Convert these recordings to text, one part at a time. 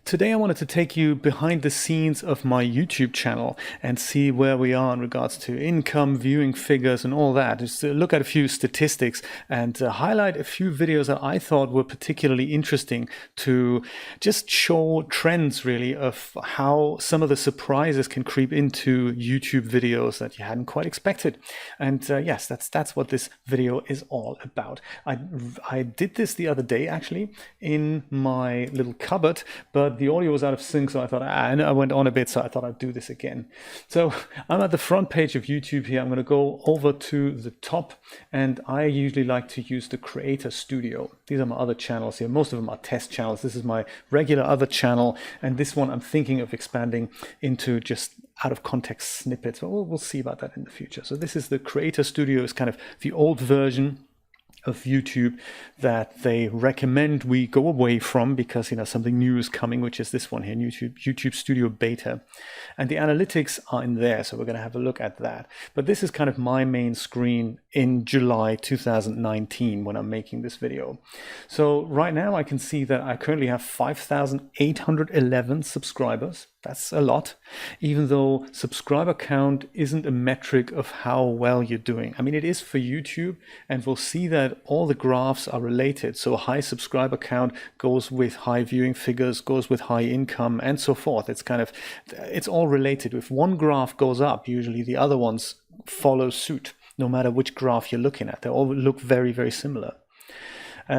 Today I wanted to take you behind the scenes of my YouTube channel and see where we are in regards to income, viewing figures and all that. Just look at a few statistics and highlight a few videos that I thought were particularly interesting to just show trends really of how some of the surprises can creep into YouTube videos that you hadn't quite expected. And yes, that's what this video is all about. I did this the other day actually in my little cupboard, but the audio was out of sync, so I thought, and I went on a bit, so I thought I'd do this again. So I'm at the front page of YouTube here. I'm going to go over to the top, and I usually like to use the Creator Studio. These are my other channels here. Most of them are test channels. This is my regular other channel, and this one I'm thinking of expanding into just out of context snippets. We'll see about that in the future. So this is the Creator Studio. Is kind of the old version of YouTube that they recommend we go away from because something new is coming, which is this one here, YouTube Studio Beta, and the analytics are in there, so we're going to have a look at that. But this is kind of my main screen in July 2019 when I'm making this video. So right now I can see that I currently have 5,811 subscribers. That's a lot, even though subscriber count isn't a metric of how well you're doing. I mean, it is for YouTube, and we'll see that all the graphs are related. So high subscriber count goes with high viewing figures, goes with high income, and so forth. It's all related. If one graph goes up, usually the other ones follow suit, no matter which graph you're looking at. They all look very, very similar.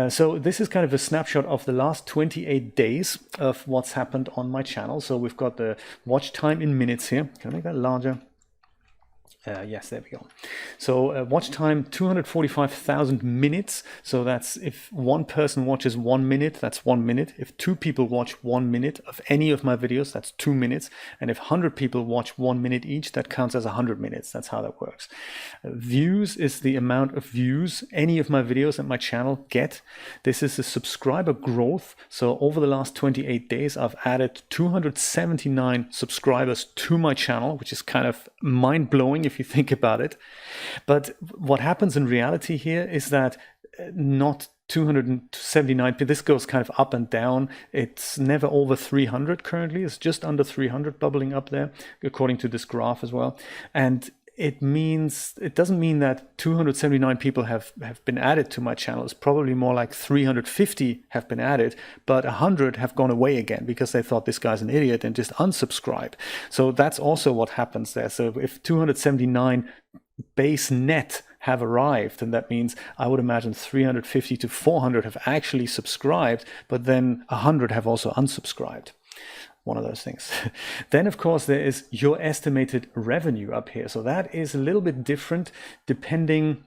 So this is kind of a snapshot of the last 28 days of what's happened on my channel. So we've got the watch time in minutes here. Can I make that larger? Yes, there we go. So watch time, 245,000 minutes. So that's if one person watches 1 minute, that's 1 minute. If 2 people watch 1 minute of any of my videos, that's 2 minutes. And if 100 people watch 1 minute each, that counts as 100 minutes. That's how that works. Views is the amount of views any of my videos at my channel get. This is the subscriber growth. So over the last 28 days, I've added 279 subscribers to my channel, which is kind of mind-blowing if you think about it. But what happens in reality here is that not 279, this goes kind of up and down. It's never over 300 currently. It's just under 300, bubbling up there, according to this graph as well. And it doesn't mean that 279 people have been added to my channel. It's probably more like 350 have been added, but 100 have gone away again because they thought this guy's an idiot and just unsubscribed. So that's also what happens there. So if 279 base net have arrived, and that means I would imagine 350 to 400 have actually subscribed, but then 100 have also unsubscribed. One of those things. Then, of course, there is your estimated revenue up here. So that is a little bit different depending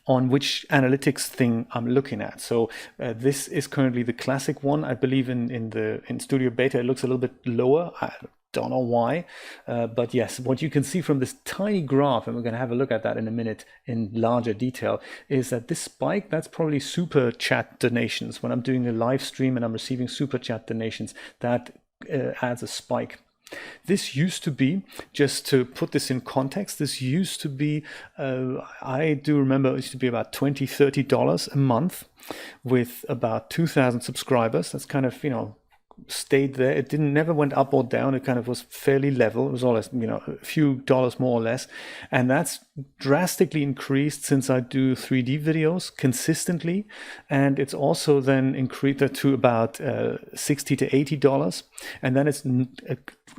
on which analytics thing I'm looking at. So this is currently the classic one. I believe in Studio Beta, it looks a little bit lower. I don't know why, but yes, what you can see from this tiny graph, and we're going to have a look at that in a minute in larger detail, is that this spike, that's probably super chat donations. When I'm doing a live stream and I'm receiving super chat donations, that adds a spike. This used to be, just to put this in context, this used to be, I do remember it used to be about $20, $30 a month with about 2,000 subscribers. That's kind of, stayed there. It never went up or down. It kind of was fairly level. It was always, a few dollars more or less. And that's drastically increased since I do 3D videos consistently. And it's also then increased to about $60 to $80. And then it's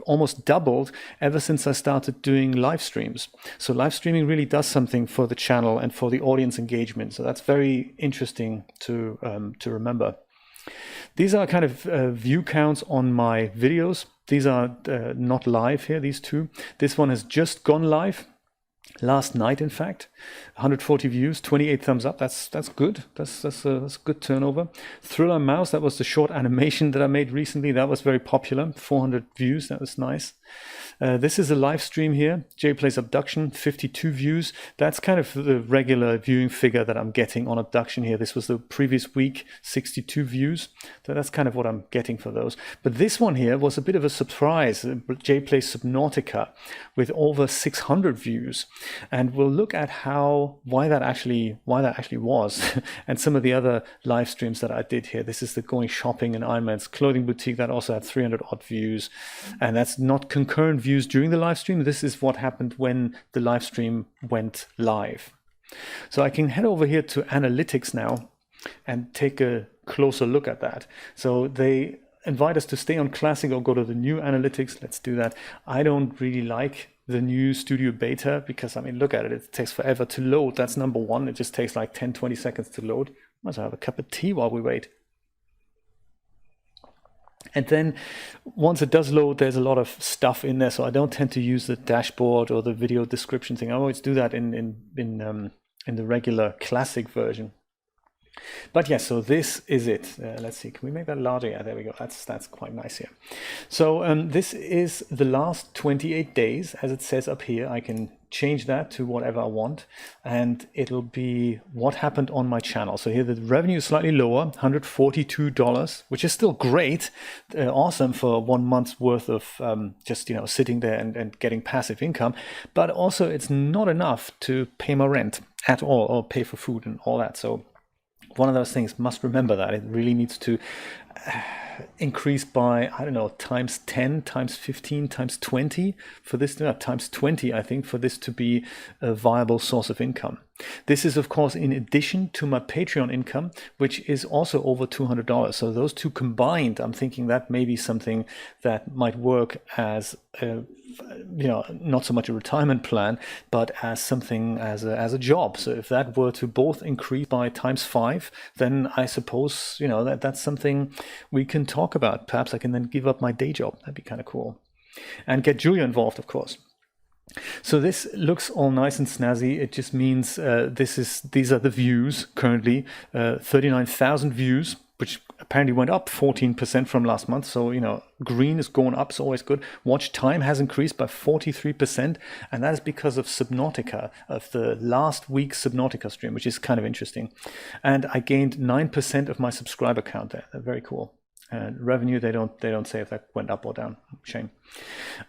almost doubled ever since I started doing live streams. So live streaming really does something for the channel and for the audience engagement. So that's very interesting to remember. These are kind of view counts on my videos. These are not live here, these two. This one has just gone live last night, in fact. 140 views, 28 thumbs up. That's good. That's a good turnover. Thriller Mouse, that was the short animation that I made recently. That was very popular. 400 views. That was nice. This is a live stream here. Jay Plays Abduction, 52 views. That's kind of the regular viewing figure that I'm getting on Abduction here. This was the previous week, 62 views. So that's kind of what I'm getting for those. But this one here was a bit of a surprise. Jay Plays Subnautica with over 600 views. And we'll look at how know why that actually was, and some of the other live streams that I did here. This is the going shopping in Iron Man's clothing boutique that also had 300 odd views, and that's not concurrent views during the live stream. This is what happened when the live stream went live. So I can head over here to analytics now and take a closer look at that. So they invite us to stay on classic or go to the new analytics. Let's do that. I don't really like the new studio beta because, I mean, look at it. It takes forever to load. That's number one. It just takes like 10-20 seconds to load. Might as well have a cup of tea while we wait. And then once it does load, there's a lot of stuff in there. So I don't tend to use the dashboard or the video description thing. I always do that in the regular classic version. But yes, so this is it. Let's see, can we make that larger? Yeah, there we go. That's quite nice here. So this is the last 28 days, as it says up here. I can change that to whatever I want, and it'll be what happened on my channel. So here the revenue is slightly lower, $142, which is still great, awesome for 1 month's worth of just, you know, sitting there and getting passive income. But also it's not enough to pay my rent at all or pay for food and all that. So one of those things, must remember that it really needs to increase by, I don't know, times 10, times 15, times 20 for this, times 20, I think, for this to be a viable source of income. This is, of course, in addition to my Patreon income, which is also over $200. So those two combined, I'm thinking that may be something that might work as a, you know, not so much a retirement plan, but as something as a job. So if that were to both increase by times 5, then I suppose, you know, that's something we can talk about. Perhaps I can then give up my day job. That'd be kind of cool. And get Julia involved, of course. So this looks all nice and snazzy. It just means these are the views currently, 39,000 views, which apparently went up 14% from last month. So, you know, green is going up, so always good. Watch time has increased by 43%, and that is because of Subnautica, of the last week's Subnautica stream, which is kind of interesting. And I gained 9% of my subscriber count there. Very cool. And revenue, they don't say if that went up or down. Shame.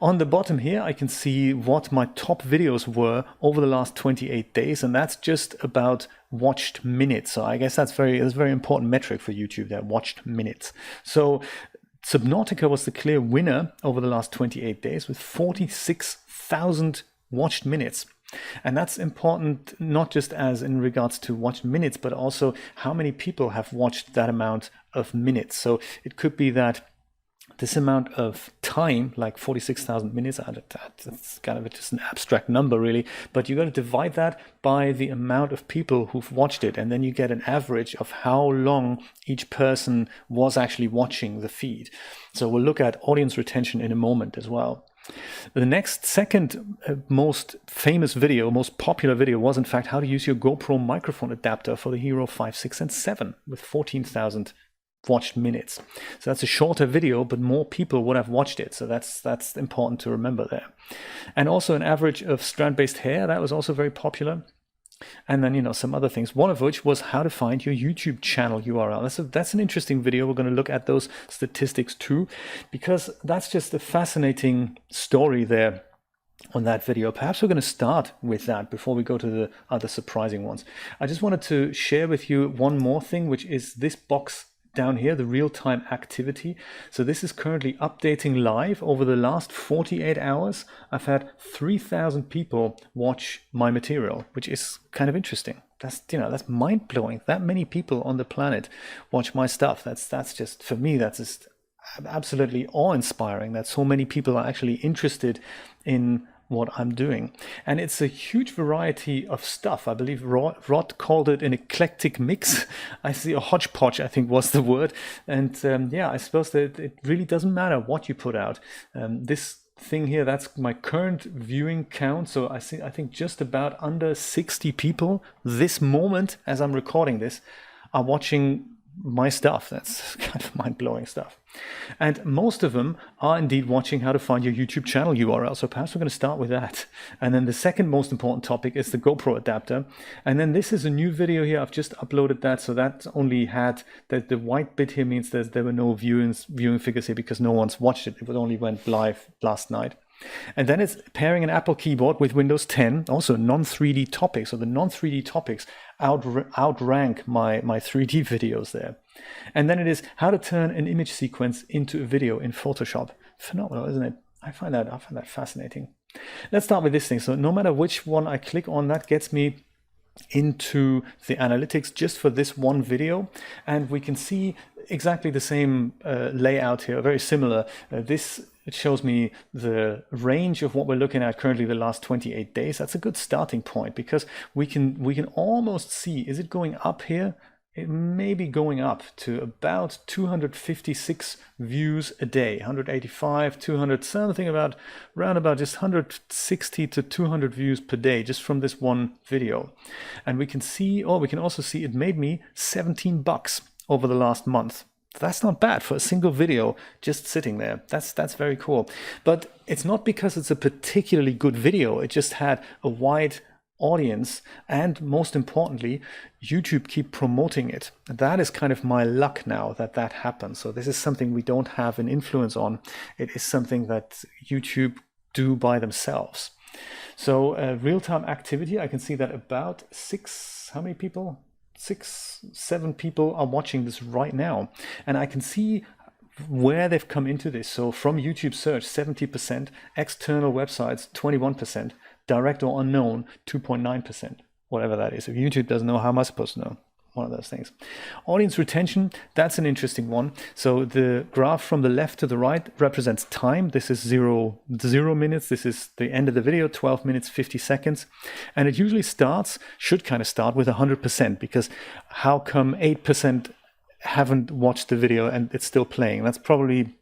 On the bottom here, I can see what my top videos were over the last 28 days, and that's just about watched minutes. So I guess that's a very important metric for YouTube, that watched minutes. So Subnautica was the clear winner over the last 28 days with 46,000 watched minutes. And that's important, not just as in regards to watched minutes, but also how many people have watched that amount of minutes. So it could be that this amount of time, like 46,000 minutes, that's kind of just an abstract number really, but you got to divide that by the amount of people who've watched it, and then you get an average of how long each person was actually watching the feed. So we'll look at audience retention in a moment as well. The second most famous video, most popular video, was in fact how to use your GoPro microphone adapter for the Hero 5, 6, and 7 with 14,000 watched minutes. So that's a shorter video, but more people would have watched it. So that's important to remember there. And also an average of strand-based hair, that was also very popular. And then, you know, some other things, one of which was how to find your YouTube channel URL. That's an interesting video. We're going to look at those statistics too, because that's just a fascinating story there on that video. Perhaps we're going to start with that before we go to the other surprising ones. I just wanted to share with you one more thing, which is this box down here, the real-time activity. So this is currently updating live. Over the last 48 hours, I've had 3,000 people watch my material, which is kind of interesting. That's, you know, that's mind-blowing. That many people on the planet watch my stuff. That's just, for me, that's just absolutely awe-inspiring that so many people are actually interested in what I'm doing. And it's a huge variety of stuff. I believe Rod called it an eclectic mix. I see a hodgepodge, I think was the word. And yeah, I suppose that it really doesn't matter what you put out. This thing here, that's my current viewing count. So I think just about under 60 people this moment, as I'm recording this, are watching my stuff. That's kind of mind-blowing stuff. And most of them are indeed watching how to find your YouTube channel URL. So perhaps we're going to start with that. And then the second most important topic is the GoPro adapter. And then this is a new video here. I've just uploaded that. So that only had the white bit here means that there were no viewing figures here because no one's watched it. It only went live last night. And then it's pairing an Apple keyboard with Windows 10, also non-3D topics. So the non-3D topics outrank my 3D videos there. And then it is how to turn an image sequence into a video in Photoshop. Phenomenal, isn't it? I find that fascinating. Let's start with this thing. So no matter which one I click on, that gets me into the analytics just for this one video, and we can see exactly the same layout here, very similar. It shows me the range of what we're looking at currently the last 28 days. That's a good starting point because we can almost see, is it going up here? It may be going up to about 256 views a day, 185, 200, something about around about just 160 to 200 views per day just from this one video. And we can see, or we can also see it made me $17 over the last month. That's not bad for a single video just sitting there. That's very cool. But it's not because it's a particularly good video. It just had a wide audience, and most importantly, YouTube keep promoting it. That is kind of my luck now that happens. So this is something we don't have an influence on. It is something that YouTube do by themselves. So real-time activity, I can see that about 7 people are watching this right now, and I can see where they've come into this. So from YouTube search, 70%, external websites, 21%, direct or unknown, 2.9%, whatever that is. If YouTube doesn't know, how am I supposed to know? One of those things. Audience retention, that's an interesting one. So the graph from the left to the right represents time. This is 0 minutes. This is the end of the video, 12 minutes, 50 seconds. And it usually should kind of start with 100%, because how come 8% haven't watched the video and it's still playing? That's probably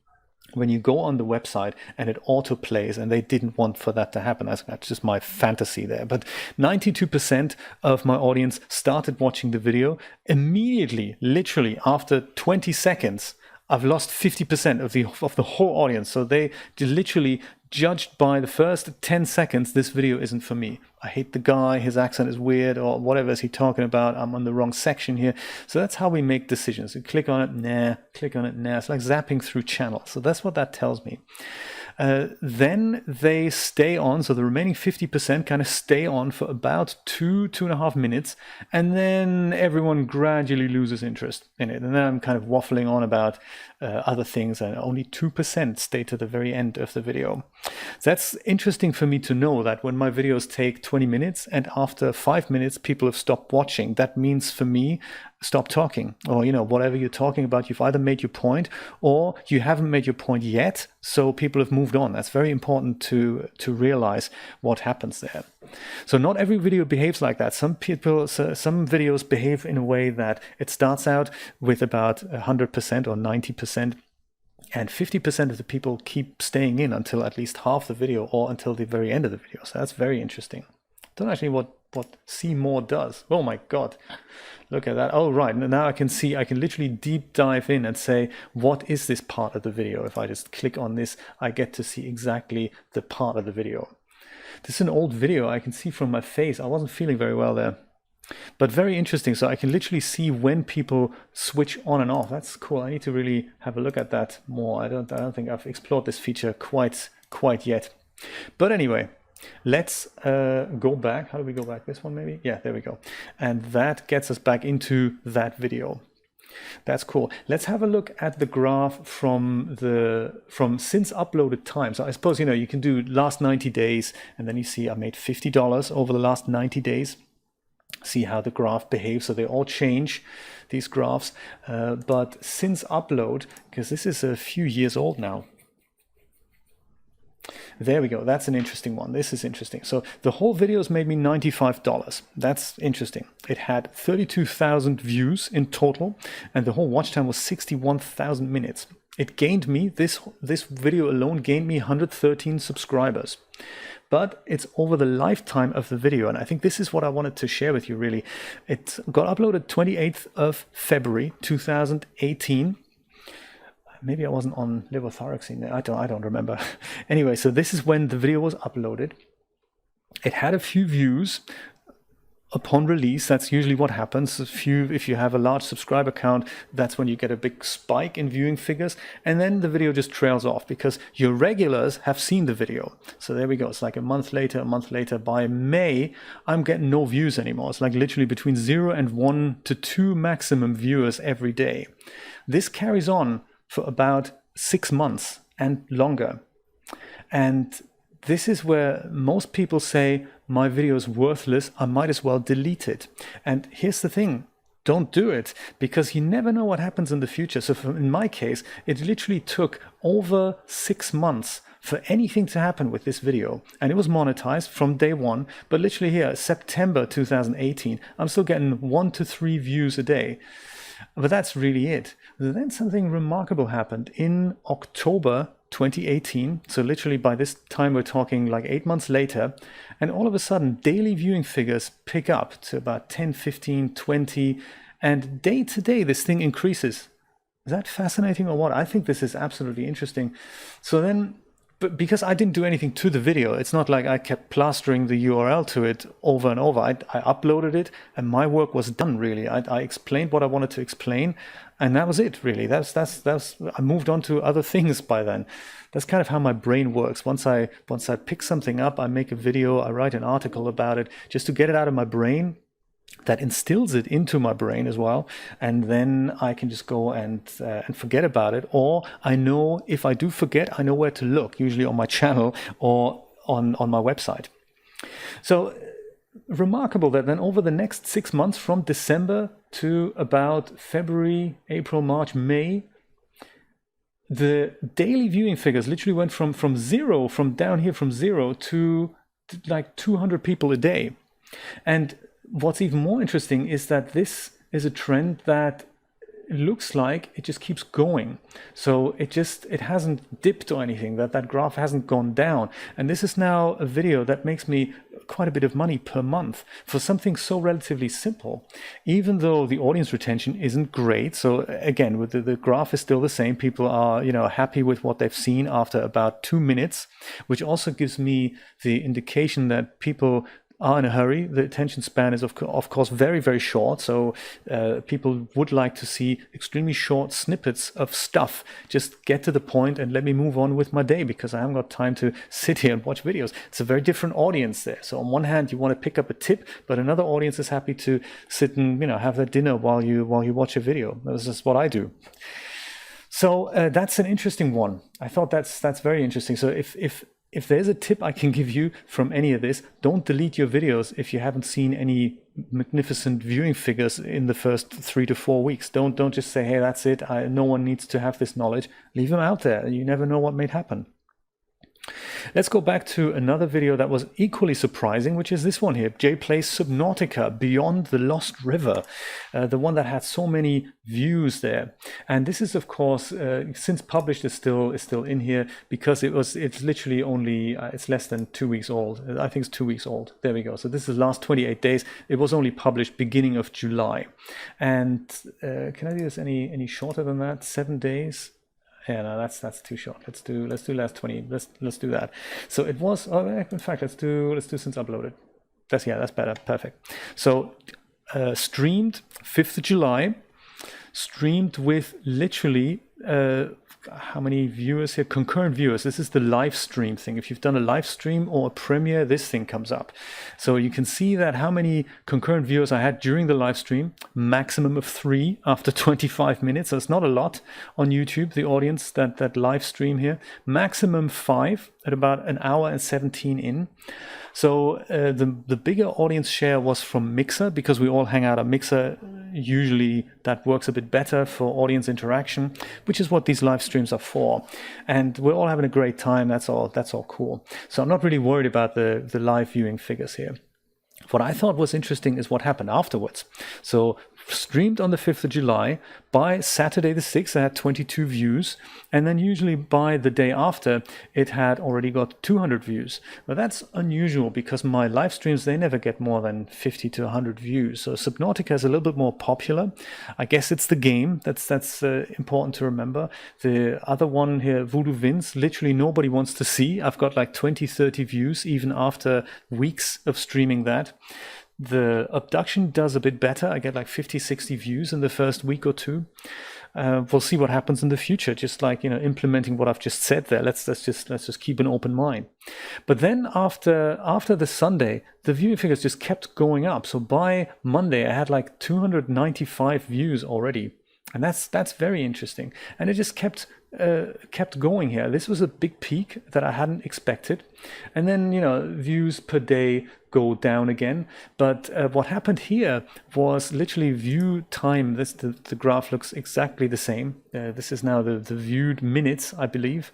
when you go on the website and it auto plays, and they didn't want for that to happen. That's just my fantasy there. But 92% of my audience started watching the video immediately, literally after 20 seconds. I've lost 50% of the whole audience. So they literally judged by the first 10 seconds, this video isn't for me. I hate the guy, his accent is weird, or whatever is he talking about, I'm on the wrong section here. So that's how we make decisions. You click on it, nah, click on it, nah. It's like zapping through channels. So that's what that tells me. Then they stay on, so the remaining 50% kind of stay on for about 2.5 minutes, and then everyone gradually loses interest in it. And then I'm kind of waffling on about other things, and only 2% stay to the very end of the video. So that's interesting for me to know that when my videos take 20 minutes and after 5 minutes people have stopped watching, that means for me, stop talking, or whatever you're talking about, you've either made your point or you haven't made your point yet, so people have moved on. That's very important to realize what happens there. So not every video behaves like that. Some videos behave in a way that it starts out with about 100% or 90%, and 50% of the people keep staying in until at least half the video or until the very end of the video. So that's very interesting. Don't actually what see more does. Oh my God, look at that. Oh, right. Now I can literally deep dive in and say, what is this part of the video? If I just click on this, I get to see exactly the part of the video. This is an old video. I can see from my face, I wasn't feeling very well there. But very interesting. So I can literally see when people switch on and off. That's cool. I need to really have a look at that more. I don't think I've explored this feature quite yet. But anyway, let's go back. How do we go back? This one maybe? Yeah, there we go. And that gets us back into that video. That's cool. Let's have a look at the graph from since uploaded time. So I suppose you can do last 90 days, and then you see I made $50 over the last 90 days. See how the graph behaves. So they all change, these graphs, but since upload, because this is a few years old now. There we go. That's an interesting one. This is interesting. So the whole videos made me $95. That's interesting. It had 32,000 views in total, and the whole watch time was 61,000 minutes. It gained me, this video alone gained me 113 subscribers. But it's over the lifetime of the video, and I think this is what I wanted to share with you, really. It got uploaded 28th of February 2018. Maybe I wasn't on levothyroxine there. I don't remember. Anyway, so this is when the video was uploaded. It had a few views. upon release. That's usually what happens. If you have a large subscriber count, that's when you get a big spike in viewing figures, and then the video just trails off because your regulars have seen the video. So there we go. It's like a month later. By May, I'm getting no views anymore. It's like literally between 0 and 1 to 2 maximum viewers every day. This carries on for about 6 months and longer. And this is where most people say, my video is worthless, I might as well delete it. And here's the thing, don't do it, because you never know what happens in the future. So in my case, it literally took over 6 months for anything to happen with this video. And it was monetized from day one, but literally here, September 2018, I'm still getting 1 to 3 views a day. But that's really it. Then something remarkable happened in October 2018. So literally by this time, we're talking like 8 months later. And all of a sudden, daily viewing figures pick up to about 10, 15, 20. And day to day, this thing increases. Is that fascinating or what? I think this is absolutely interesting. So then, but because I didn't do anything to the video, it's not like I kept plastering the URL to it over and over. I uploaded it and my work was done, really. I explained what I wanted to explain, and that was it, really. I moved on to other things by then. That's kind of how my brain works. Once I pick something up, I make a video, I write an article about it just to get it out of my brain. That instills it into my brain as well, and then I can just go and forget about it. Or I know if I do forget, I know where to look, usually on my channel or on my website. So remarkable that then over the next 6 months, from December to about February, April, March, May, the daily viewing figures literally went from down here from zero to like 200 people a day. And what's even more interesting is that this is a trend that looks like it just keeps going. So it hasn't dipped or anything, that graph hasn't gone down. And this is now a video that makes me quite a bit of money per month for something so relatively simple, even though the audience retention isn't great. So again, with the graph is still the same. People are, happy with what they've seen after about 2 minutes, which also gives me the indication that people are in a hurry. The attention span is of course very, very short. So people would like to see extremely short snippets of stuff. Just get to the point and let me move on with my day, because I haven't got time to sit here and watch videos. It's a very different audience there. So on one hand, you want to pick up a tip, but another audience is happy to sit and have their dinner while you watch a video. This is what I do. So that's an interesting one. I thought that's very interesting. So if there's a tip I can give you from any of this, don't delete your videos if you haven't seen any magnificent viewing figures in the first 3 to 4 weeks. Don't just say, hey, that's it. No one needs to have this knowledge. Leave them out there. You never know what may happen. Let's go back to another video that was equally surprising, which is this one here, Jay Plays Subnautica, Beyond the Lost River, the one that had so many views there. And this is, of course, since published, is still in here because it's literally only, it's less than 2 weeks old. I think it's 2 weeks old. There we go. So this is last 28 days. It was only published beginning of July. And can I do this any shorter than that? 7 days? Yeah, no, that's too short. Let's do last 20. Let's do that. So it was. Oh, in fact, let's do since uploaded. That's better. Perfect. So streamed 5th of July. Streamed with literally how many viewers here? Concurrent viewers. This is the live stream thing. If you've done a live stream or a premiere, this thing comes up. So you can see that how many concurrent viewers I had during the live stream. Maximum of 3 after 25 minutes. So it's not a lot on YouTube, the audience that live stream here. Maximum 5 at about an hour and 17 in. So the bigger audience share was from Mixer, because we all hang out on Mixer. Usually that works a bit better for audience interaction, which is what these live streams are for. And we're all having a great time. That's all cool. So I'm not really worried about the live viewing figures here. What I thought was interesting is what happened afterwards. So streamed on the 5th of July. By Saturday the 6th, I had 22 views. And then usually by the day after, it had already got 200 views. But that's unusual because my live streams, they never get more than 50 to 100 views. So Subnautica is a little bit more popular. I guess it's the game. That's important to remember. The other one here, Voodoo Vince, literally nobody wants to see. I've got like 20, 30 views even after weeks of streaming that. The abduction does a bit better. I get like 50, 60 views in the first week or two. We'll see what happens in the future. Just like, implementing what I've just said there. Let's just keep an open mind. But then after the Sunday, the viewing figures just kept going up. So by Monday, I had like 295 views already, and that's very interesting. And it just kept going here. This was a big peak that I hadn't expected, and then views per day go down again. But what happened here was literally view time. The graph looks exactly the same. This is now the viewed minutes, I believe.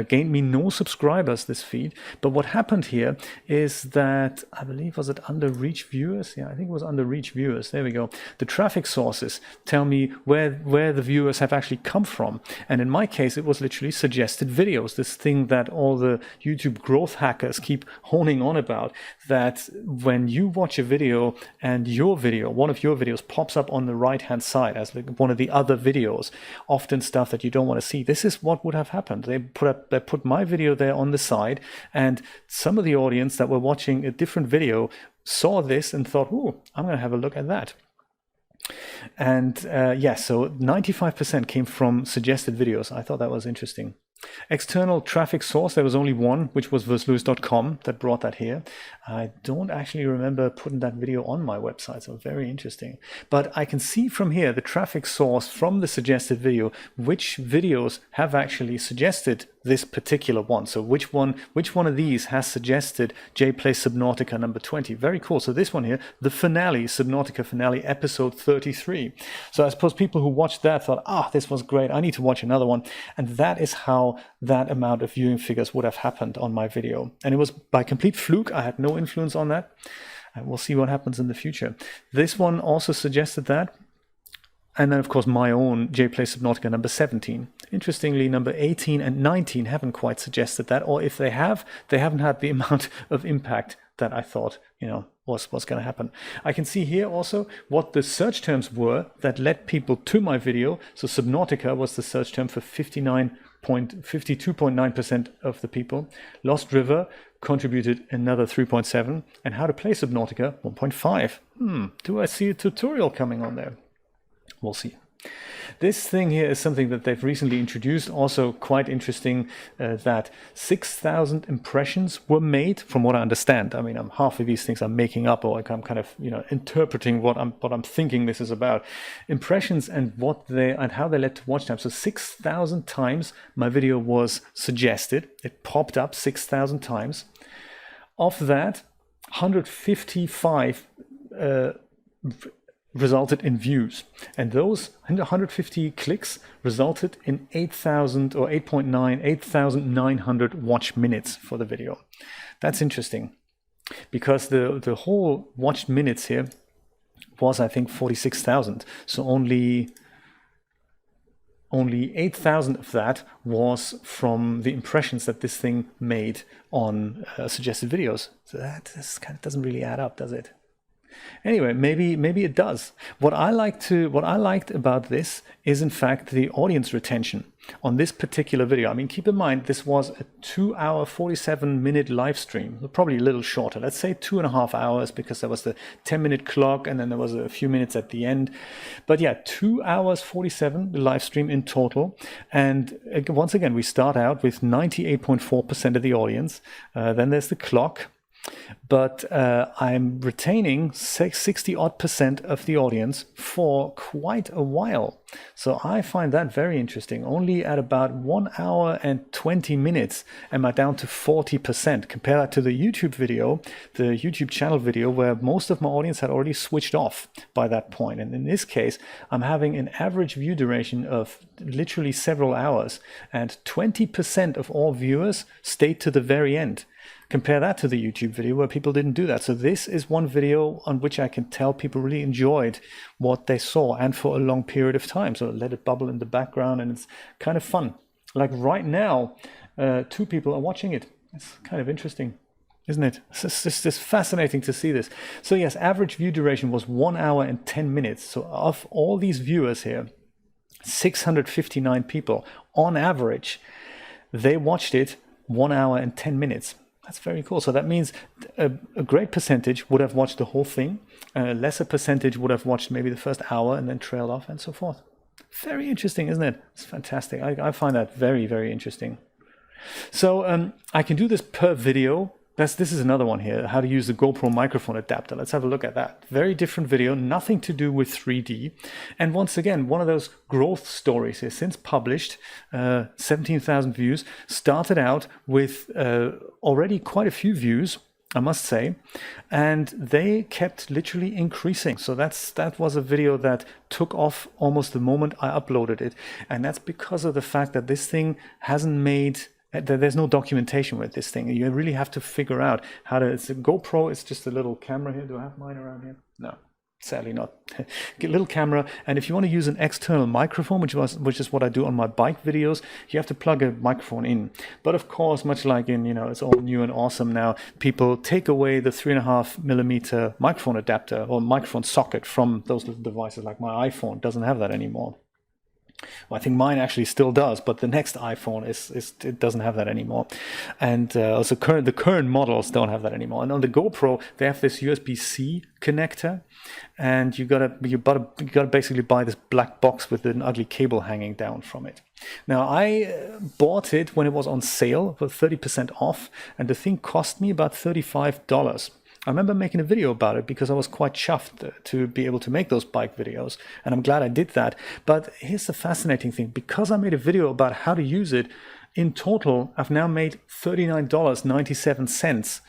Gained me no subscribers, this feed. But what happened here is that, I believe, was it under reach viewers? Yeah, I think it was under reach viewers. There we go. The traffic sources tell me where the viewers have actually come from. And in my case, it was literally suggested videos, this thing that all the YouTube growth hackers keep honing on about, that when you watch a video and one of your videos pops up on the right-hand side as one of the other videos, often stuff that you don't want to see. This is what would have happened. They put my video there on the side, and some of the audience that were watching a different video saw this and thought, "Ooh, I'm going to have a look at that." And so 95% came from suggested videos. I thought that was interesting. External traffic source, there was only one, which was Versluis.com, that brought that here. I don't actually remember putting that video on my website, so very interesting. But I can see from here the traffic source from the suggested video, which videos have actually suggested this particular one. So which one of these has suggested J Plays Subnautica number 20? Very cool. So this one here, the finale, Subnautica finale, episode 33. So I suppose people who watched that thought, this was great, I need to watch another one. And that is how that amount of viewing figures would have happened on my video. And it was by complete fluke. I had no influence on that. And we'll see what happens in the future. This one also suggested that. And then, of course, my own J Plays Subnautica number 17. Interestingly, number 18 and 19 haven't quite suggested that, or if they have, they haven't had the amount of impact that I thought, was going to happen. I can see here also what the search terms were that led people to my video. So Subnautica was the search term for 52.9% of the people. Lost River contributed another 3.7, and How to Play Subnautica 1.5. Do I see a tutorial coming on there? We'll see. This thing here is something that they've recently introduced, also quite interesting, that 6,000 impressions were made, from what I understand. I mean, half of these things I'm making up, or I'm kind of, interpreting what I'm thinking this is about. Impressions and how they led to watch time. So 6,000 times my video was suggested. It popped up 6,000 times. Of that, 155 resulted in views, and those 150 clicks resulted in 8,900 watch minutes for the video. That's interesting, because the whole watched minutes here was, I think, 46,000. So only 8,000 of that was from the impressions that this thing made on suggested videos. So that kind of doesn't really add up, does it? Anyway, maybe it does. What I liked about this is, in fact, the audience retention on this particular video. I mean, keep in mind, this was a 2-hour, 47-minute live stream, probably a little shorter. Let's say 2.5 hours, because there was the 10-minute clock and then there was a few minutes at the end. But yeah, 2 hours 47 the live stream in total. And once again, we start out with 98.4% of the audience. Then there's the clock. But I'm retaining 60-odd% of the audience for quite a while. So I find that very interesting. Only at about 1 hour and 20 minutes am I down to 40%. Compare that to the YouTube video, the YouTube channel video, where most of my audience had already switched off by that point. And in this case, I'm having an average view duration of literally several hours, and 20% of all viewers stayed to the very end. Compare that to the YouTube video where people didn't do that. So this is one video on which I can tell people really enjoyed what they saw, and for a long period of time. So let it bubble in the background, and it's kind of fun. Like right now, 2 people are watching it. It's kind of interesting, isn't it? It's just fascinating to see this. So yes, average view duration was 1 hour and 10 minutes. So of all these viewers here, 659 people on average, they watched it 1 hour and 10 minutes. That's very cool. So that means a great percentage would have watched the whole thing. A lesser percentage would have watched maybe the first hour and then trailed off and so forth. Very interesting, isn't it? It's fantastic. I find that very, very interesting. So I can do this per video. This is another one here, how to use the GoPro microphone adapter. Let's have a look at that. Very different video, nothing to do with 3D. And once again, one of those growth stories here, since published, 17,000 views, started out with already quite a few views, I must say, and they kept literally increasing. So that was a video that took off almost the moment I uploaded it. And that's because of the fact that this thing hasn't made... There's no documentation with this thing. You really have to figure out how to... It's a GoPro, it's just a little camera here. Do I have mine around here? No, sadly not. Get a little camera, and if you want to use an external microphone, which is what I do on my bike videos, you have to plug a microphone in. But of course, much like in, it's all new and awesome now, people take away the 3.5mm microphone adapter or microphone socket from those little devices. Like my iPhone doesn't have that anymore. Well, I think mine actually still does, but the next iPhone it doesn't have that anymore, and also the current models don't have that anymore. And on the GoPro, they have this USB-C connector, and you gotta basically buy this black box with an ugly cable hanging down from it. Now I bought it when it was on sale for 30% off, and the thing cost me about $35. I remember making a video about it because I was quite chuffed to be able to make those bike videos, and I'm glad I did that. But here's the fascinating thing. Because I made a video about how to use it, in total, I've now made $39.97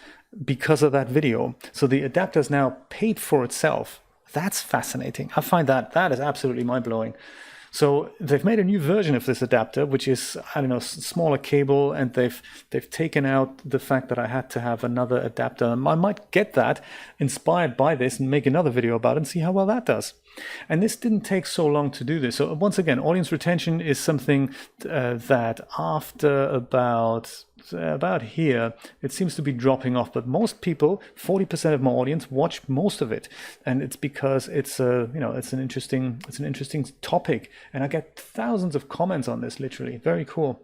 because of that video. So the adapter's now paid for itself. That's fascinating. I find that is absolutely mind-blowing. So they've made a new version of this adapter, which is, I don't know, smaller cable, and they've taken out the fact that I had to have another adapter. And I might get that inspired by this and make another video about it and see how well that does. And this didn't take so long to do this. So once again, audience retention is something that after about here, it seems to be dropping off. But most people, 40% of my audience, watch most of it, and it's because it's an interesting topic, and I get thousands of comments on this. Literally, very cool.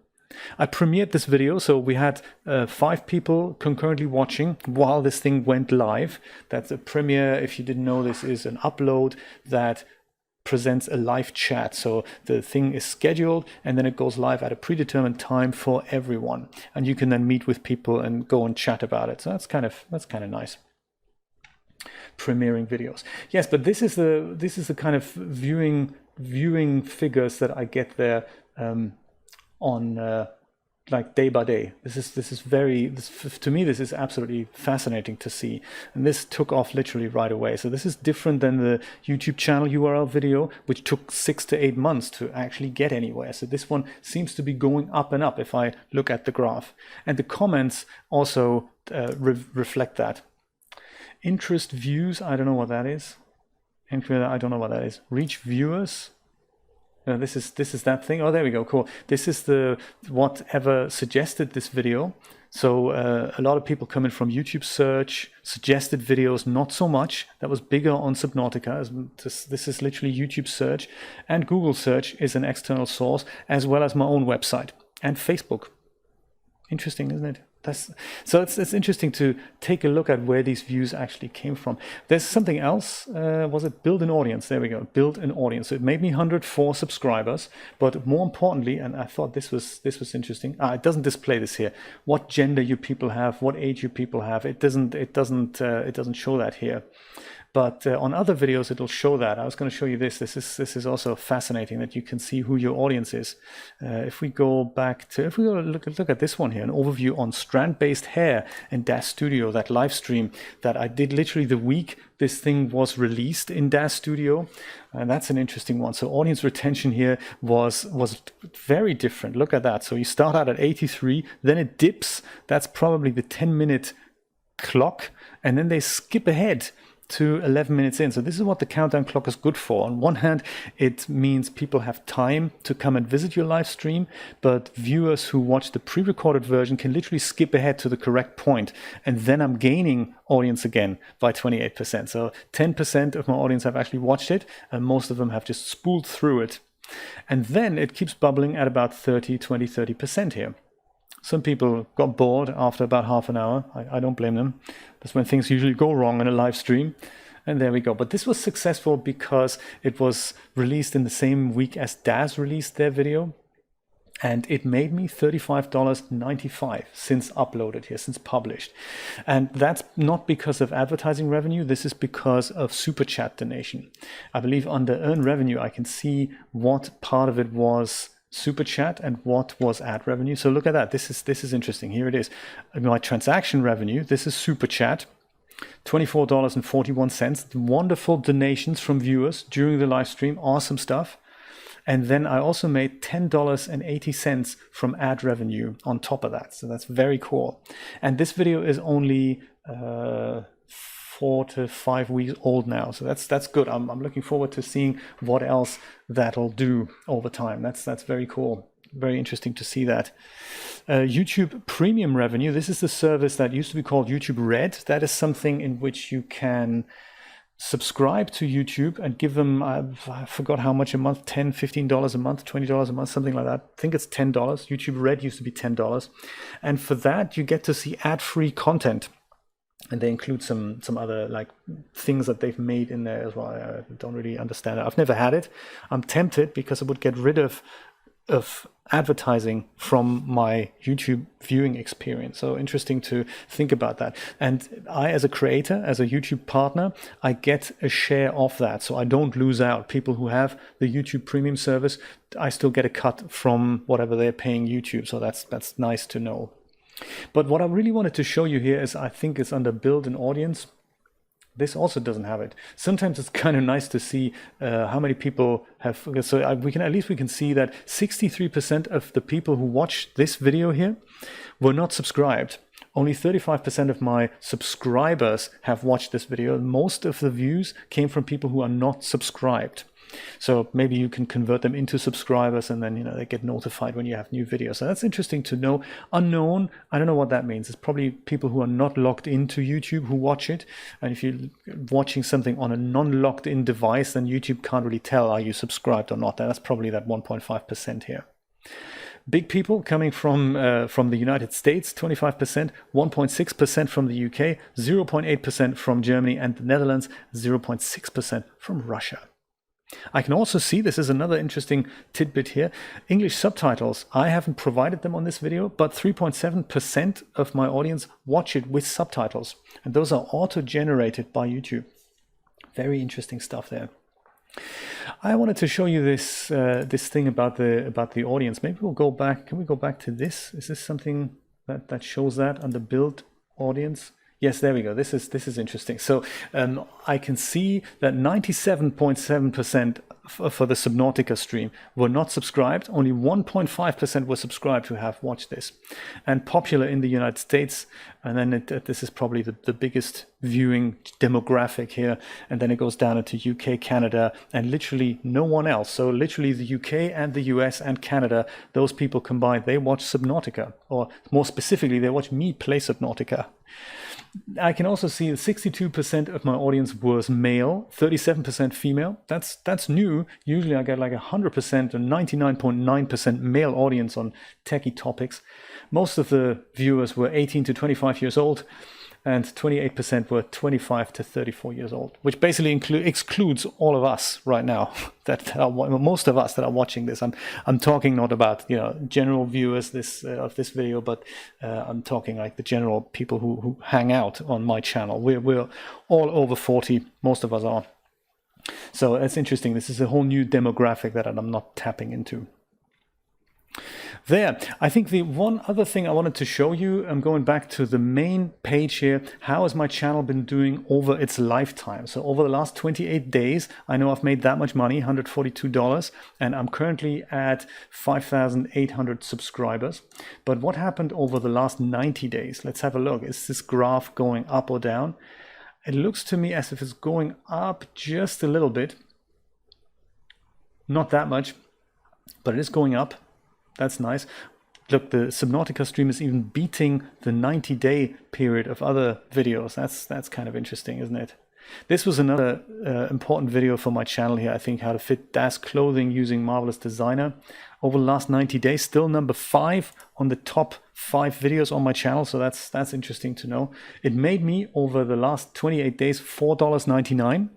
I premiered this video, so we had 5 people concurrently watching while this thing went live. That's a premiere. If you didn't know, this is an upload that presents a live chat. So the thing is scheduled, and then it goes live at a predetermined time for everyone, and you can then meet with people and go and chat about it. So that's kind of nice. Premiering videos, yes, but this is the kind of viewing figures that I get there. On like day by day. This is to me, this is absolutely fascinating to see, and this took off literally right away. So this is different than the YouTube channel URL video, which took 6 to 8 months to actually get anywhere. So this one seems to be going up and up if I look at the graph, and the comments also reflect that. Interest views, I don't know what that is. I don't know what that is. Reach viewers. This is that thing. Oh, there we go. Cool. This is whatever suggested this video. So a lot of people coming from YouTube search, suggested videos, not so much. That was bigger on Subnautica. This is literally YouTube search, and Google search is an external source, as well as my own website and Facebook. Interesting, isn't it? So it's interesting to take a look at where these views actually came from. There's something else. Was it build an audience? There we go. Build an audience. So it made me 104 subscribers. But more importantly, and I thought this was interesting. It doesn't display this here. What gender you people have, what age you people have. It doesn't show that here. But on other videos, it'll show that. I was going to show you this. This is also fascinating that you can see who your audience is. If we go look at this one here, an overview on strand-based hair in DAZ Studio, that live stream that I did literally the week this thing was released in DAZ Studio. And that's an interesting one. So audience retention here was very different. Look at that. So you start out at 83, then it dips. That's probably the 10-minute clock. And then they skip ahead to 11 minutes in. So this is what the countdown clock is good for. On one hand, it means people have time to come and visit your live stream, but viewers who watch the pre-recorded version can literally skip ahead to the correct point. And then I'm gaining audience again by 28%. So 10% of my audience have actually watched it, and most of them have just spooled through it. And then it keeps bubbling at about 30% here. Some people got bored after about half an hour. I don't blame them. That's when things usually go wrong in a live stream. And there we go. But this was successful because it was released in the same week as Daz released their video. And it made me $35.95 since uploaded here, since published. And that's not because of advertising revenue. This is because of Super Chat donation. I believe under earn revenue, I can see what part of it was Super Chat and what was ad revenue. So look at that. This is interesting. Here it is. My transaction revenue. This is Super Chat. $24.41. Wonderful donations from viewers during the live stream. Awesome stuff. And then I also made $10.80 from ad revenue on top of that. So that's very cool. And this video is only 4 to 5 weeks old now. So that's good. I'm looking forward to seeing what else that'll do over time. That's very cool. Very interesting to see that. YouTube Premium revenue. This is the service that used to be called YouTube Red. That is something in which you can subscribe to YouTube and give them, I forgot how much a month, $10, $15 a month, $20 a month, something like that. I think it's $10. YouTube Red used to be $10. And for that, you get to see ad-free content. And they include some other like things that they've made in there as well. I don't really understand it. I've never had it. I'm tempted because it would get rid of advertising from my YouTube viewing experience. So interesting to think about that. And I, as a creator, as a YouTube partner, I get a share of that. So I don't lose out. People who have the YouTube Premium service, I still get a cut from whatever they're paying YouTube. So that's nice to know. But what I really wanted to show you here is, I think it's under build an audience. This also doesn't have it. Sometimes it's kind of nice to see how many people have. So we can see that 63% of the people who watch this video here were not subscribed. Only 35% of my subscribers have watched this video. Most of the views came from people who are not subscribed. So maybe you can convert them into subscribers, and then they get notified when you have new videos. So that's interesting to know. Unknown, I don't know what that means. It's probably people who are not logged into YouTube who watch it. And if you're watching something on a non-logged in device, then YouTube can't really tell are you subscribed or not. That's probably that 1.5% here. Big people coming from the United States, 25%, 1.6% from the UK, 0.8% from Germany, and the Netherlands, 0.6% from Russia. I can also see, this is another interesting tidbit here, English subtitles. I haven't provided them on this video, but 3.7% of my audience watch it with subtitles. And those are auto-generated by YouTube. Very interesting stuff there. I wanted to show you this this thing about the audience. Maybe we'll go back. Can we go back to this? Is this something that shows that under build audience? Yes, there we go. This is interesting. So I can see that 97.7% for the Subnautica stream were not subscribed. Only 1.5% were subscribed who have watched this. And popular in the United States. And then this is probably the biggest viewing demographic here. And then it goes down into UK, Canada, and literally no one else. So literally the UK and the US and Canada, those people combined, they watch Subnautica. Or more specifically, they watch me play Subnautica. I can also see that 62% of my audience was male, 37% female. That's new. Usually I get like 100% or 99.9% male audience on techie topics. Most of the viewers were 18 to 25 years old, and 28% were 25 to 34 years old, which basically excludes all of us right now. Most of us that are watching this. I'm talking not about general viewers of this video, but I'm talking like the general people who hang out on my channel. We're all over 40. Most of us are. So it's interesting. This is a whole new demographic that I'm not tapping into. There, I think the one other thing I wanted to show you, I'm going back to the main page here. How has my channel been doing over its lifetime? So over the last 28 days, I know I've made that much money, $142, and I'm currently at 5,800 subscribers. But what happened over the last 90 days? Let's have a look. Is this graph going up or down? It looks to me as if it's going up just a little bit. Not that much, but it is going up. That's nice. Look, the Subnautica stream is even beating the 90-day period of other videos. That's kind of interesting, isn't it? This was another important video for my channel here. I think how to fit Daz clothing using Marvelous Designer. over the last 90 days, still number 5 on the top 5 videos on my channel. So that's interesting to know. It made me, over the last 28 days, $4.99.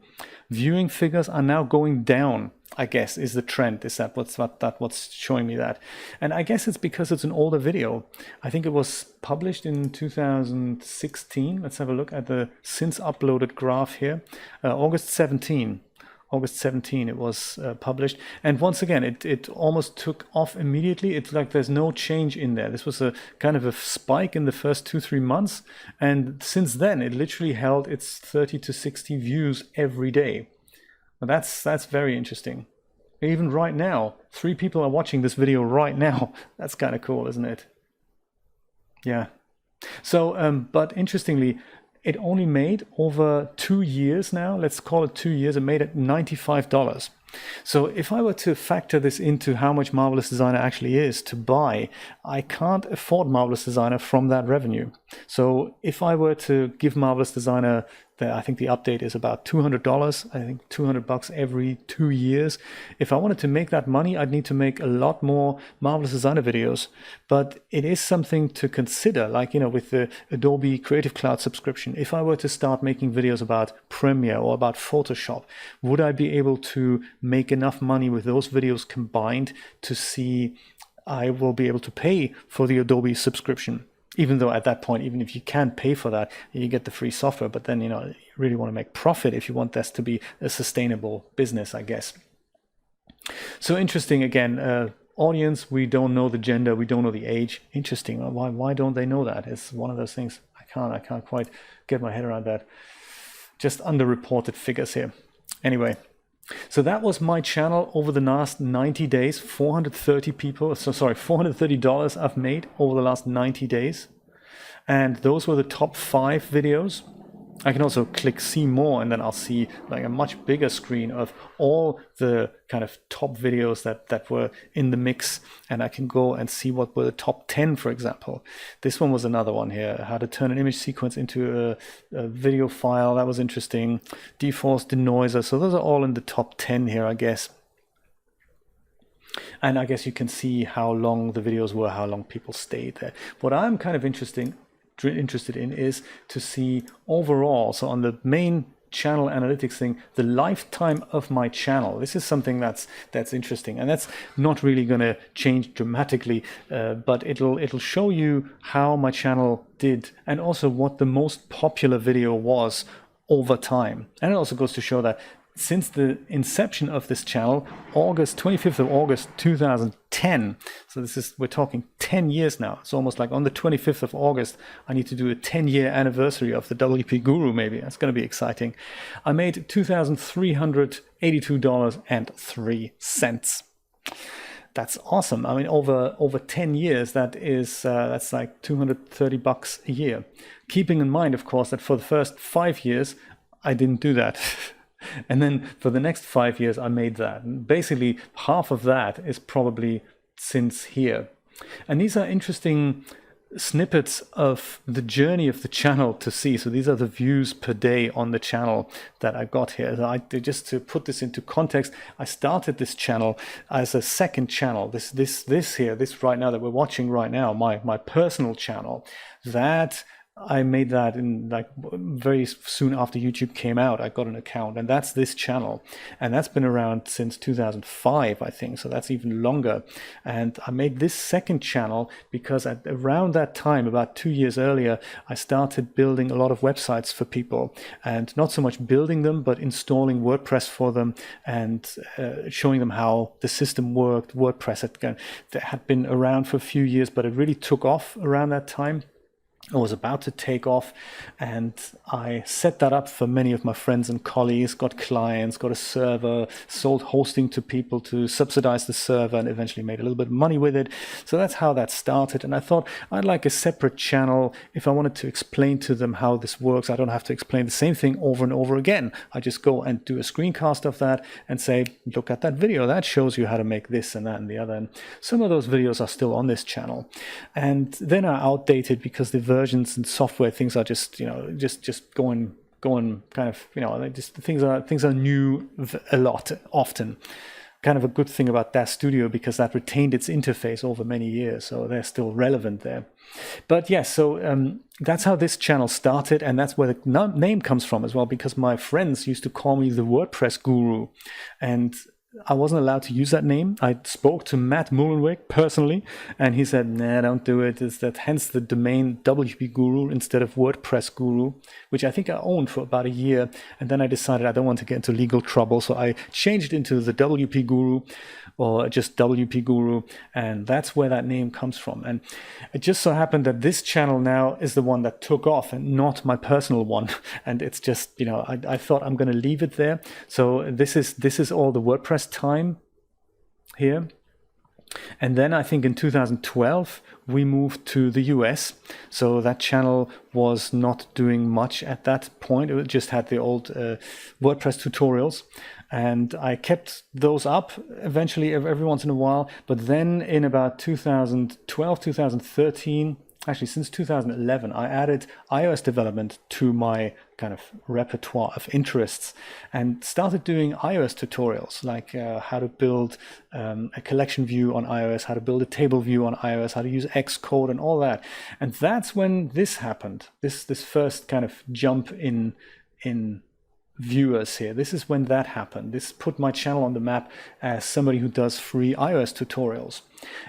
Viewing figures are now going down, I guess, is the trend. Is that what's showing me that? And I guess it's because it's an older video. I think it was published in 2016. Let's have a look at the since uploaded graph here. August 17 it was published, and once again it almost took off immediately. It's like there's no change in there. This was a kind of a spike in the first 2-3 months, and since then it literally held its 30 to 60 views every day. Now that's very interesting. Even right now, 3 people are watching this video right now. That's kind of cool, isn't it? Yeah. So but interestingly, it only made over 2 years now, let's call it 2 years, it made it $95. So if I were to factor this into how much Marvelous Designer actually is to buy, I can't afford Marvelous Designer from that revenue. So if I were to give Marvelous Designer, I think the update is about $200, I think $200 every 2 years. If I wanted to make that money, I'd need to make a lot more Marvelous Designer videos. But it is something to consider, like, with the Adobe Creative Cloud subscription. If I were to start making videos about Premiere or about Photoshop, would I be able to make enough money with those videos combined to see I will be able to pay for the Adobe subscription? Even though at that point, even if you can pay for that, you get the free software. But then, you really want to make profit if you want this to be a sustainable business, I guess. So interesting, again, audience, we don't know the gender, we don't know the age. Interesting. Why don't they know that? It's one of those things. I can't quite get my head around that. Just underreported figures here. Anyway. So that was my channel over the last 90 days, $430 I've made over the last 90 days. And those were the top 5 videos. I can also click see more, and then I'll see like a much bigger screen of all the kind of top videos that were in the mix. And I can go and see what were the top 10, for example. This one was another one here, how to turn an image sequence into a video file. That was interesting. Deforce, denoiser. So those are all in the top 10 here, I guess. And I guess you can see how long the videos were, how long people stayed there. What I'm kind of interested in is to see overall, so on the main channel analytics thing, the lifetime of my channel. This is something that's interesting, and that's not really going to change dramatically, but it'll show you how my channel did, and also what the most popular video was over time. And it also goes to show that since the inception of this channel, 25th of August 2010, so we're talking 10 years now. It's almost like on the 25th of August, I need to do a 10-year anniversary of the WP Guru, maybe. That's going to be exciting. I made $2,382.03. That's awesome. I mean, over 10 years, that's like $230 a year. Keeping in mind, of course, that for the first 5 years, I didn't do that. And then for the next 5 years, I made that. And basically, half of that is probably since here. And these are interesting snippets of the journey of the channel to see. So these are the views per day on the channel that I got here. So just to put this into context, I started this channel as a second channel. This right now that we're watching right now, my personal channel, that I made that in like very soon after YouTube came out. I got an account, and that's this channel, and that's been around since 2005, I think. So that's even longer. And I made this second channel because around that time, about 2 years earlier, I started building a lot of websites for people, and not so much building them, but installing WordPress for them and showing them how the system worked. WordPress had been around for a few years, but it really took off around that time. I was about to take off, and I set that up for many of my friends and colleagues, got clients, got a server, sold hosting to people to subsidize the server, and eventually made a little bit of money with it. So that's how that started. And I thought I'd like a separate channel. If I wanted to explain to them how this works, I don't have to explain the same thing over and over again. I just go and do a screencast of that and say, look at that video. That shows you how to make this and that and the other. And some of those videos are still on this channel. And then are outdated because the versions and software things are just going kind of, just things are new often. kind of a good thing about DAS Studio, because that retained its interface over many years, so they're still relevant there. But yes, so that's how this channel started, and that's where the name comes from as well, because my friends used to call me the WordPress guru, and I wasn't allowed to use that name. I spoke to Matt Mullenweg personally, and he said, nah, don't do it. It's that, hence the domain WP Guru instead of WordPress Guru, which I think I owned for about a year. And then I decided I don't want to get into legal trouble, so I changed it into the WP Guru, or just WP Guru, and that's where that name comes from. And it just so happened that this channel now is the one that took off and not my personal one. And it's just, you know, I thought I'm going to leave it there. So this is all the WordPress time here. And then I think in 2012 we moved to the US, so that channel was not doing much at that point. It just had the old WordPress tutorials, and I kept those up eventually every once in a while. But then in about 2012, 2013, actually since 2011, I added iOS development to my kind of repertoire of interests and started doing iOS tutorials, like how to build a collection view on iOS, how to build a table view on iOS, how to use Xcode and all that. And that's when this happened, this first kind of jump in viewers here. This is when that happened. This put my channel on the map as somebody who does free iOS tutorials.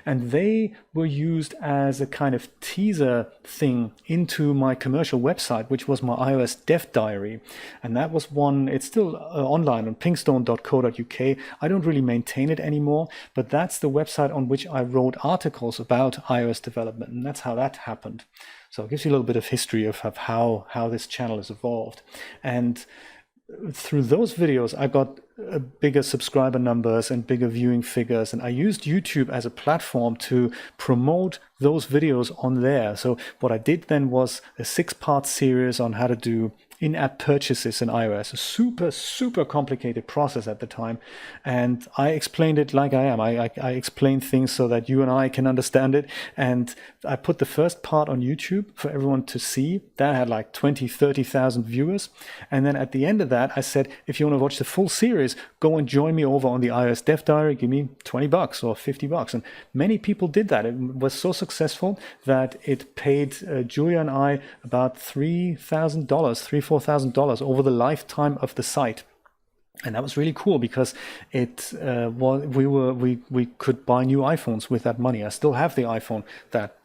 And they were used as a kind of teaser thing into my commercial website, which was my iOS dev diary. And that was one, it's still online on pinkstone.co.uk. I don't really maintain it anymore, but that's the website on which I wrote articles about iOS development. And that's how that happened. So it gives you a little bit of history of how this channel has evolved. And through those videos, I got bigger subscriber numbers and bigger viewing figures. And I used YouTube as a platform to promote those videos on there. So what I did then was a 6-part series on how to do in-app purchases in iOS, a super complicated process at the time. And I explained it like I am. I explained things so that you and I can understand it. And I put the first part on YouTube for everyone to see. That had like 20, 30,000 viewers. And then at the end of that, I said, if you want to watch the full series, go and join me over on the iOS Dev Diary. Give me $20 or $50. And many people did that. It was so successful that it paid Julia and I about $4,000 over the lifetime of the site. And that was really cool because it we could buy new iPhones with that money. I still have the iPhone that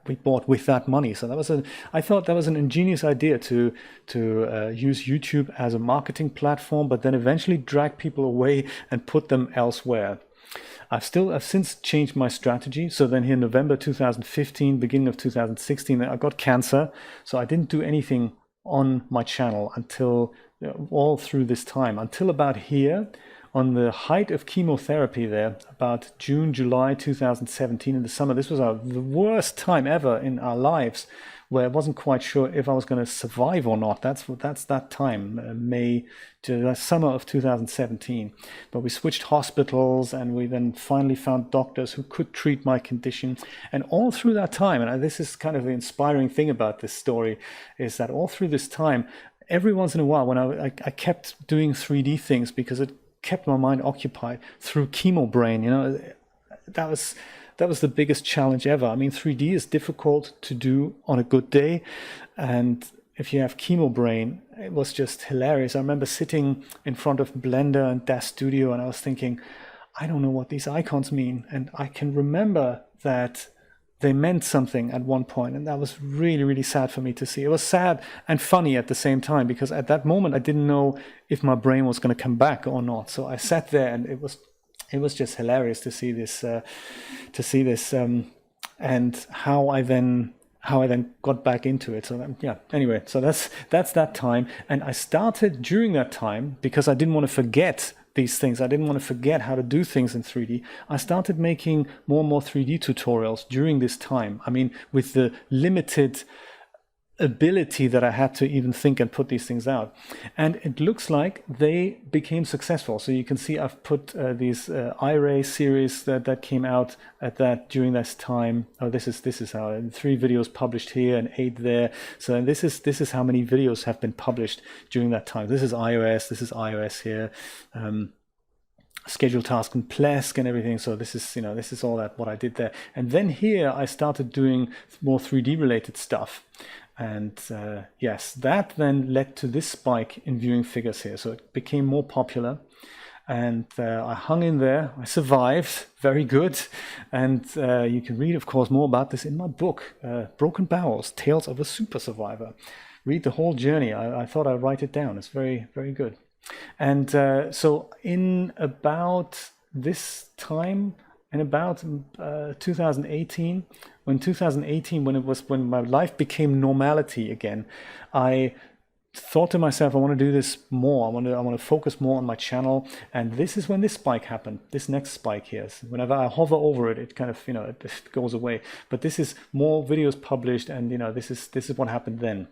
we bought with that money. So that was I thought that was an ingenious idea to use YouTube as a marketing platform, but then eventually drag people away and put them elsewhere. I've since changed my strategy. So then here in November 2015, beginning of 2016, I got cancer. So I didn't do anything on my channel until all through this time, until about here on the height of chemotherapy there, about June, July 2017 in the summer. This was the worst time ever in our lives, where I wasn't quite sure if I was going to survive or not. That's that time, May to the summer of 2017. But we switched hospitals, and we then finally found doctors who could treat my condition. And all through that time, and this is kind of the inspiring thing about this story, is that all through this time, every once in a while, when I kept doing 3D things because it kept my mind occupied through chemo brain. That was the biggest challenge ever. I mean, 3D is difficult to do on a good day, and if you have chemo brain, it was just hilarious. I remember sitting in front of Blender and DAS Studio, and I was thinking, I don't know what these icons mean, and I can remember that they meant something at one point, and that was really, really sad for me to see. It was sad and funny at the same time, because at that moment I didn't know if my brain was going to come back or not. So I sat there, and it was just hilarious to see this, and how I then got back into it. So anyway, so that's that time, and I started during that time because I didn't want to forget these things. I didn't want to forget how to do things in 3D. I started making more and more 3D tutorials during this time. I mean, with the limited ability that I had to even think and put these things out. And it looks like they became successful. So you can see I've put these iRay series that came out during this time. Oh, this is how 3 videos published here and 8 there. So this is how many videos have been published during that time. This is iOS here. schedule task and Plesk and everything. So this is, this is all that what I did there. And then here I started doing more 3D related stuff. And yes, that then led to this spike in viewing figures here. So it became more popular. And I hung in there. I survived. Very good. And you can read, of course, more about this in my book, Broken Barrels, Tales of a Super Survivor. Read the whole journey. I thought I'd write it down. It's very, very good. And so in about this time, in about 2018, when my life became normality again, I thought to myself, I want to do this more. I want to focus more on my channel. And this is when this spike happened. This next spike here. So whenever I hover over it, it kind of, it goes away. But this is more videos published, and this is what happened then.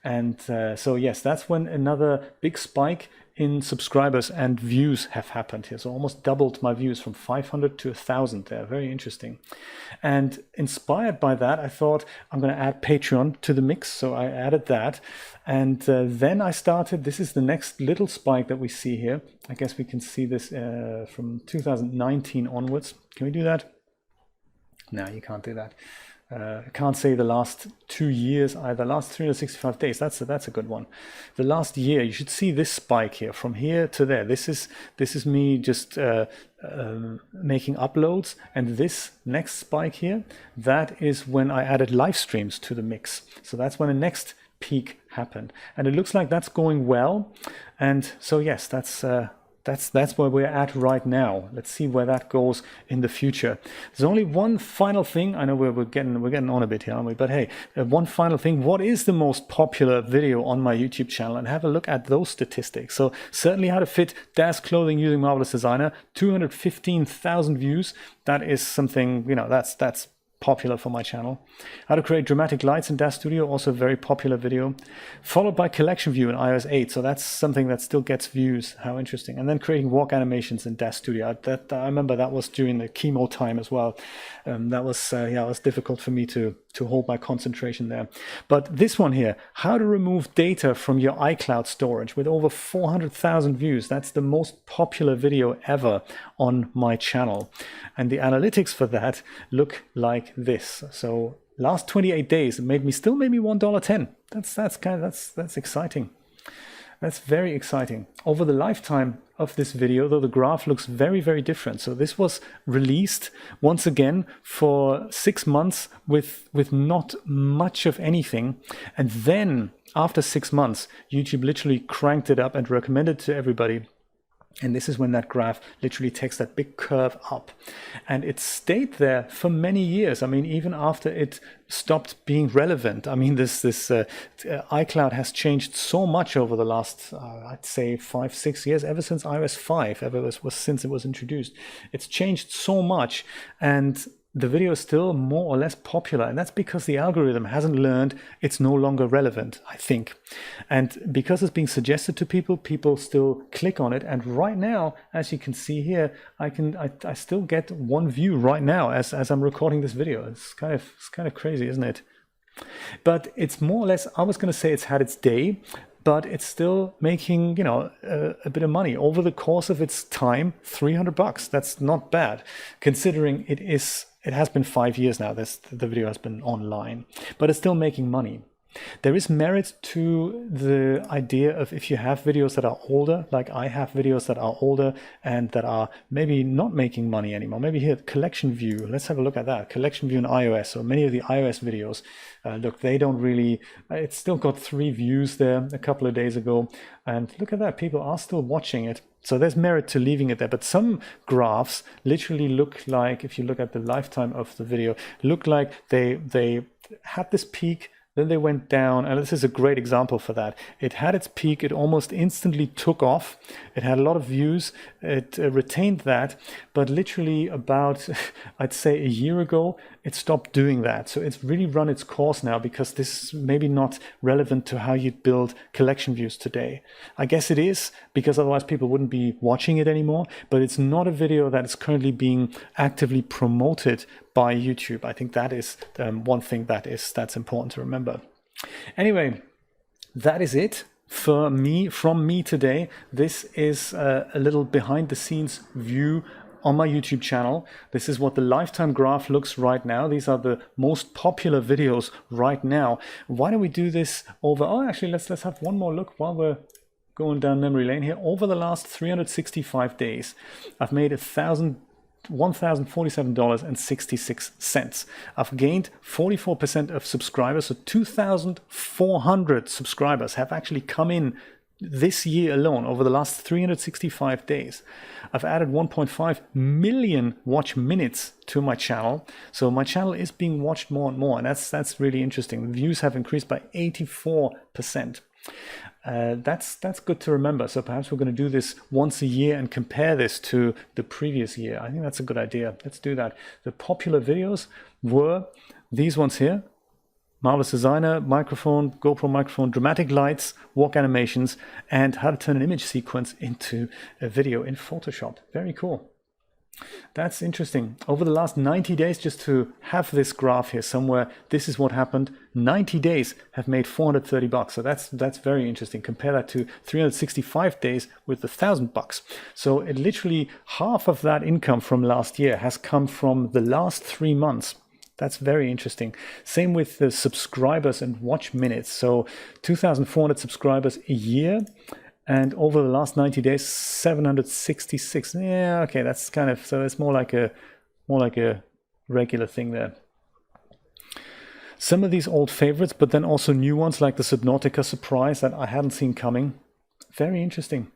And so yes, that's when another big spike in subscribers and views have happened here. So almost doubled my views from 500 to 1,000 there. Very interesting. And inspired by that, I thought I'm going to add Patreon to the mix. So I added that. And then I started, this is the next little spike that we see here. I guess we can see this from 2019 onwards. Can we do that? No, you can't do that. I can't say the last 2 years either. Last 365 days. That's a good one. The last year, you should see this spike here from here to there. This is me just making uploads, and this next spike here, that is when I added live streams to the mix. So that's when the next peak happened, and it looks like that's going well. And so yes, that's where we're at right now. Let's see where that goes in the future. There's only one final thing. I know we're getting on a bit here, aren't we? But hey, one final thing. What is the most popular video on my YouTube channel? And have a look at those statistics. So certainly how to fit DAS clothing using Marvelous Designer, 215,000 views. That is something, that's popular for my channel. How to create dramatic lights in DAZ Studio, also a very popular video. Followed by collection view in iOS 8, so that's something that still gets views. How interesting. And then creating walk animations in DAZ Studio. I remember that was during the chemo time as well. That was it was difficult for me to hold my concentration there. But this one here, how to remove data from your iCloud storage, with over 400,000 views. That's the most popular video ever on my channel. And the analytics for that look like this. So last 28 days, it made me $1.10. That's exciting. That's very exciting. Over the lifetime of this video, though, the graph looks very, very different. So this was released once again for 6 months with not much of anything. And then after 6 months, YouTube literally cranked it up and recommended to everybody. And this is when that graph literally takes that big curve up. And it stayed there for many years. I mean, even after it stopped being relevant. I mean, this iCloud has changed so much over the last, I'd say 5-6 years, ever since iOS 5, since it was introduced. It's changed so much, and the video is still more or less popular, and that's because the algorithm hasn't learned it's no longer relevant, I think. And because it's being suggested to people, people still click on it. And right now, as you can see here, I still get 1 view right now as I'm recording this video. It's kind of crazy, isn't it? But it's more or less, I was going to say it's had its day, but it's still making, a bit of money over the course of its time. $300. That's not bad, considering it has been 5 years now. The video has been online, but it's still making money. There is merit to the idea of, if you have videos that are older, like I have videos that are older and that are maybe not making money anymore. Maybe here, collection view. Let's have a look at that. Collection view in iOS. So many of the iOS videos, look, they don't really, it's still got 3 views there a couple of days ago. And look at that, people are still watching it. So there's merit to leaving it there. But some graphs literally look like, if you look at the lifetime of the video, look like they had this peak, then they went down, and this is a great example for that. It had its peak, it almost instantly took off. It had a lot of views, it retained that, but literally about, I'd say a year ago, it stopped doing that. So it's really run its course now, because this is maybe not relevant to how you'd build collection views today. I guess it is, because otherwise people wouldn't be watching it anymore, but it's not a video that is currently being actively promoted by YouTube. I think that is one thing that's important to remember. Anyway, that is it. from me today. This is a little behind the scenes view on my YouTube channel. This is what the lifetime graph looks right now. These are the most popular videos right now. Why don't we do this over, oh, actually, let's have one more look while we're going down memory lane here. Over the last 365 days, I've made $1,047.66. I've gained 44% of subscribers, so 2,400 subscribers have actually come in this year alone over the last 365 days. I've added 1.5 million watch minutes to my channel. So my channel is being watched more and more, and that's really interesting. The views have increased by 84%. That's good to remember. So perhaps we're going to do this once a year and compare this to the previous year. I think that's a good idea. Let's do that. The popular videos were these ones here: Marvelous Designer, microphone, GoPro microphone, dramatic lights, walk animations, and how to turn an image sequence into a video in Photoshop. Very cool. That's interesting. Over the last 90 days, just to have this graph here somewhere, this is what happened. 90 days have made $430. So that's very interesting. Compare that to 365 days with $1,000. So it literally, half of that income from last year has come from the last 3 months. That's very interesting. Same with the subscribers and watch minutes. So 2,400 subscribers a year. And over the last 90 days, 766. Yeah, okay, that's kind of, so it's more like a regular thing there. Some of these old favorites, but then also new ones like the Subnautica surprise that I hadn't seen coming. Very interesting.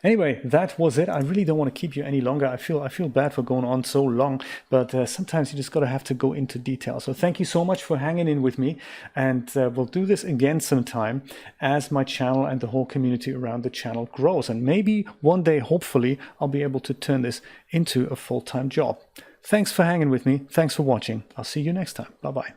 Anyway, that was it. I really don't want to keep you any longer. I feel bad for going on so long, but sometimes you just have to go into detail. So thank you so much for hanging in with me, and we'll do this again sometime as my channel and the whole community around the channel grows. And maybe one day, hopefully, I'll be able to turn this into a full-time job. Thanks for hanging with me. Thanks for watching. I'll see you next time. Bye-bye.